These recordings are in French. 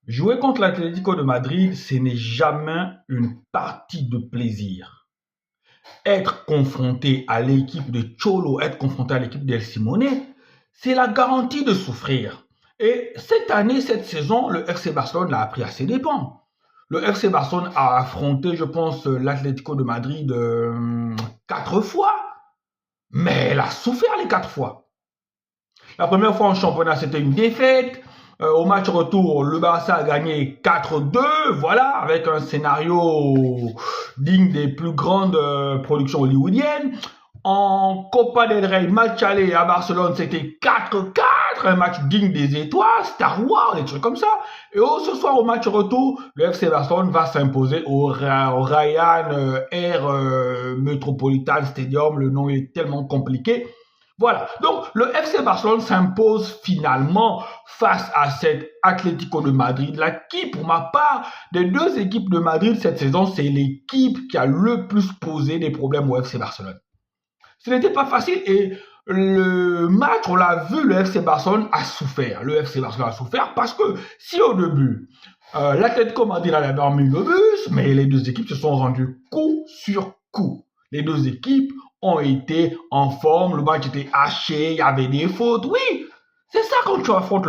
Jouer contre l'Atlético de Madrid, ce n'est jamais une partie de plaisir. Être confronté à l'équipe de Cholo, être confronté à l'équipe d'El Simone, c'est la garantie de souffrir. Et cette année, cette saison, le FC Barcelone l'a appris à ses dépens. Le FC Barcelone a affronté, je pense, l'Atlético de Madrid 4 fois, mais elle a souffert les 4 fois. La première fois en championnat, c'était une défaite. Au match retour, le Barça a gagné 4-2, voilà, avec un scénario digne des plus grandes productions hollywoodiennes. En Copa del Rey, match aller à Barcelone, c'était 4-4, un match digne des étoiles, Star Wars, des trucs comme ça. Et ce soir, au match retour, le FC Barcelone va s'imposer au Ryan Air Metropolitan Stadium. Le nom est tellement compliqué. Voilà, donc le FC Barcelone s'impose finalement face à cet Atlético de Madrid, là qui, pour ma part, des deux équipes de Madrid cette saison, c'est l'équipe qui a le plus posé des problèmes au FC Barcelone. Ce n'était pas facile et le match, on l'a vu, le FC Barcelone a souffert. Le FC Barcelone a souffert parce que si au début, l'Atlético Madrid avait mis le bus, mais les deux équipes se sont rendues coup sur coup. Les deux équipes ont été en forme, le match était haché, il y avait des fautes. Oui, c'est ça quand tu affrontes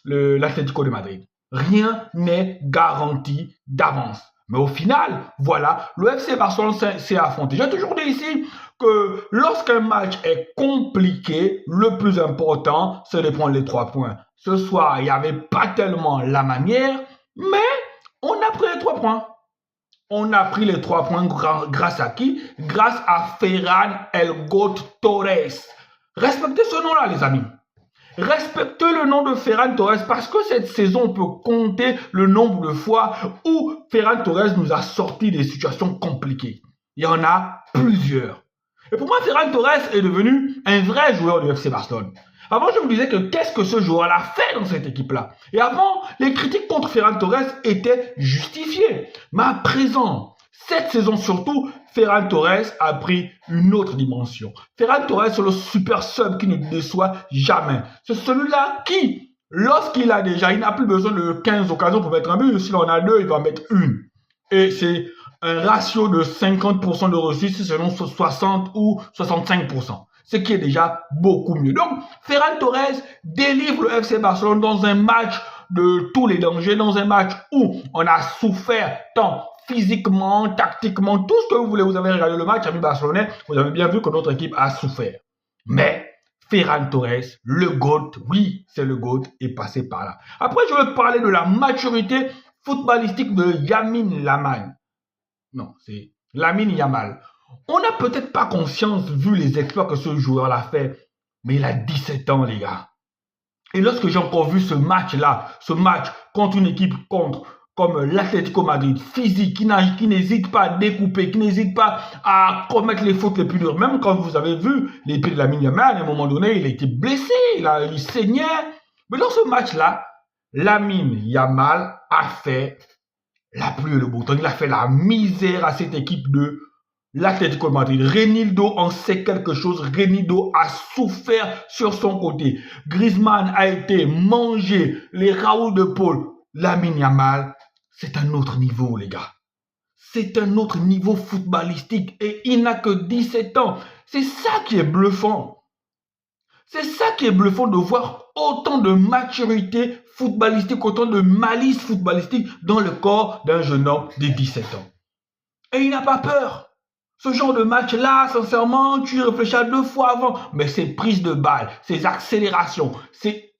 l'Atlético de Madrid. Rien n'est garanti d'avance. Mais au final, voilà, le FC Barcelone s'est affronté. J'ai toujours dit ici que lorsqu'un match est compliqué, le plus important, c'est de prendre les 3 points. Ce soir, il n'y avait pas tellement la manière, mais on a pris les 3 points. On a pris les 3 points grâce à qui? Grâce à Ferran El Got Torres. Respectez ce nom-là, les amis. Respectez le nom de Ferran Torres parce que cette saison, on peut compter le nombre de fois où Ferran Torres nous a sorti des situations compliquées. Il y en a plusieurs. Et pour moi, Ferran Torres est devenu un vrai joueur du FC Barcelone. Avant, je me disais que qu'est-ce que ce joueur-là fait dans cette équipe-là? Et avant, les critiques contre Ferran Torres étaient justifiées. Mais à présent, cette saison surtout, Ferran Torres a pris une autre dimension. Ferran Torres, c'est le super sub qui ne déçoit jamais. C'est celui-là qui, lorsqu'il a déjà, il n'a plus besoin de 15 occasions pour mettre un but. S'il en a 2, il va en mettre une. Et c'est un ratio de 50% de réussite selon 60 ou 65%. Ce qui est déjà beaucoup mieux. Donc, Ferran Torres délivre le FC Barcelone dans un match de tous les dangers, dans un match où on a souffert tant physiquement, tactiquement, tout ce que vous voulez. Vous avez regardé le match, ami barcelonais, vous avez bien vu que notre équipe a souffert. Mais Ferran Torres, le GOAT, oui, c'est le GOAT, est passé par là. Après, je vais parler de la maturité footballistique de Lamine Yamal. Non, c'est Lamine Yamal. On n'a peut-être pas conscience, vu les exploits que ce joueur-là fait, mais il a 17 ans, les gars. Et lorsque j'ai encore vu ce match-là, ce match contre une équipe comme l'Atlético Madrid, physique, qui n'hésite pas à découper, qui n'hésite pas à commettre les fautes les plus dures. Même quand vous avez vu les pieds de Lamine Yamal, à un moment donné, il a été blessé, il saignait. Mais dans ce match-là, Lamine Yamal a fait la pluie et le beau temps. Il a fait la misère à cette équipe de l'Atlético de Madrid. Renildo en sait quelque chose. Renildo a souffert sur son côté. Griezmann a été mangé. Les Raoul de Paul. Lamine Yamal, c'est un autre niveau, les gars. C'est un autre niveau footballistique. Et il n'a que 17 ans. C'est ça qui est bluffant. C'est ça qui est bluffant de voir autant de maturité footballistique, autant de malice footballistique dans le corps d'un jeune homme de 17 ans. Et il n'a pas peur. Ce genre de match-là, sincèrement, tu y réfléchis 2 fois avant. Mais ses prises de balles, ses accélérations,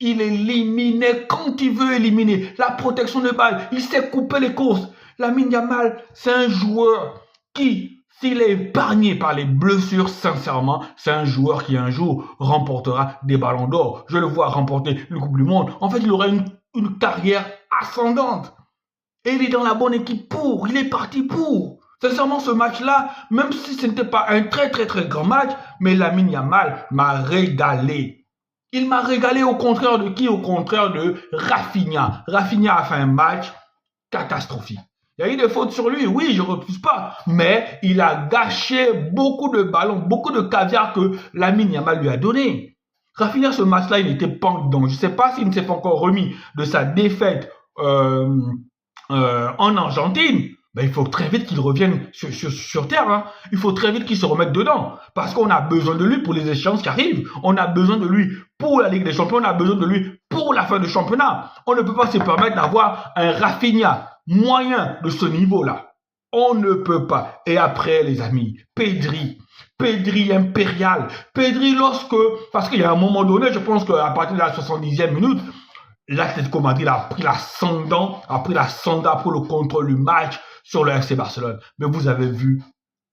il éliminait quand il veut éliminer. La protection de balles, il sait couper les courses. Lamine Yamal, c'est un joueur qui, s'il est épargné par les blessures, sincèrement, c'est un joueur qui un jour remportera des ballons d'or. Je le vois remporter une Coupe du Monde. En fait, il aura une carrière ascendante. Et il est dans la bonne équipe pour. Il est parti pour. Sincèrement, ce match-là, même si ce n'était pas un très très très grand match, mais Lamine Yamal m'a régalé. Il m'a régalé au contraire de qui? Au contraire de Rafinha. Rafinha a fait un match catastrophique. Il y a eu des fautes sur lui, oui, je ne refuse pas. Mais il a gâché beaucoup de ballons, beaucoup de caviar que Lamine Yamal lui a donné. Rafinha, ce match-là, il n'était pas dedans. Je ne sais pas s'il ne s'est pas encore remis de sa défaite en Argentine, ben, il faut très vite qu'il revienne sur terre. Hein. Il faut très vite qu'il se remette dedans. Parce qu'on a besoin de lui pour les échéances qui arrivent. On a besoin de lui pour la Ligue des Champions. On a besoin de lui pour la fin du championnat. On ne peut pas se permettre d'avoir un Rafinha moyen de ce niveau-là. On ne peut pas. Et après, les amis, Pedri impérial. Pedri parce qu'il y a un moment donné, je pense qu'à partir de la 70e minute, l'Atlético Madrid a pris l'ascendant pour le contrôle du match sur le FC Barcelone. Mais vous avez vu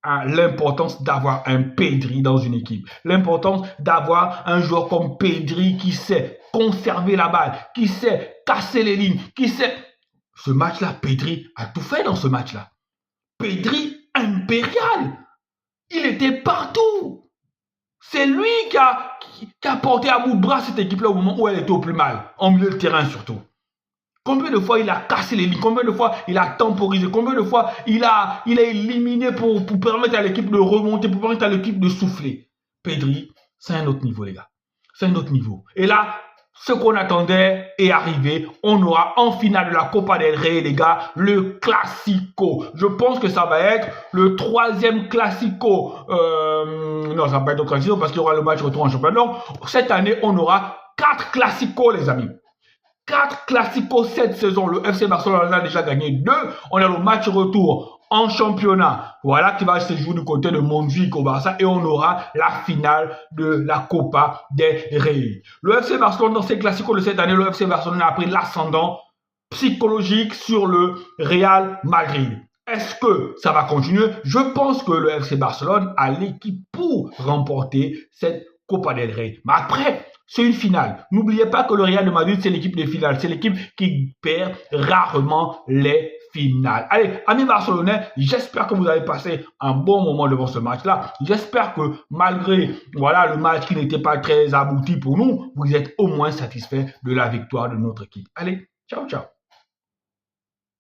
l'importance d'avoir un Pedri dans une équipe. L'importance d'avoir un joueur comme Pedri qui sait conserver la balle, qui sait casser les lignes, qui sait... Ce match-là, Pedri a tout fait dans ce match-là. Pedri impérial. Il était partout. C'est lui qui a porté à bout de bras cette équipe-là au moment où elle était au plus mal, en milieu de terrain surtout. Combien de fois il a cassé les lignes, combien de fois il a temporisé, combien de fois il a éliminé pour permettre à l'équipe de remonter, pour permettre à l'équipe de souffler. Pedri, c'est un autre niveau, les gars. C'est un autre niveau. Et là, ce qu'on attendait est arrivé. On aura en finale de la Copa del Rey, les gars, le Classico. Je pense que ça va être le 3e Classico. Non, ça va pas être le Classico parce qu'il y aura le match retour en championnat. Donc, cette année, on aura 4 Classicos, les amis. 4 Classicos cette saison. Le FC Barcelone en a déjà gagné 2. On a le match retour en championnat. Voilà qui va se jouer du côté de Montjuic au Barça. Et on aura la finale de la Copa del Rey. Le FC Barcelone, dans ces Classicos de cette année, le FC Barcelone a pris l'ascendant psychologique sur le Real Madrid. Est-ce que ça va continuer? Je pense que le FC Barcelone a l'équipe pour remporter cette Copa del Rey. Mais après, c'est une finale. N'oubliez pas que le Real de Madrid, c'est l'équipe des finales. C'est l'équipe qui perd rarement les finales. Allez, amis barcelonais, j'espère que vous avez passé un bon moment devant ce match-là. J'espère que malgré le match qui n'était pas très abouti pour nous, vous êtes au moins satisfait de la victoire de notre équipe. Allez, ciao, ciao.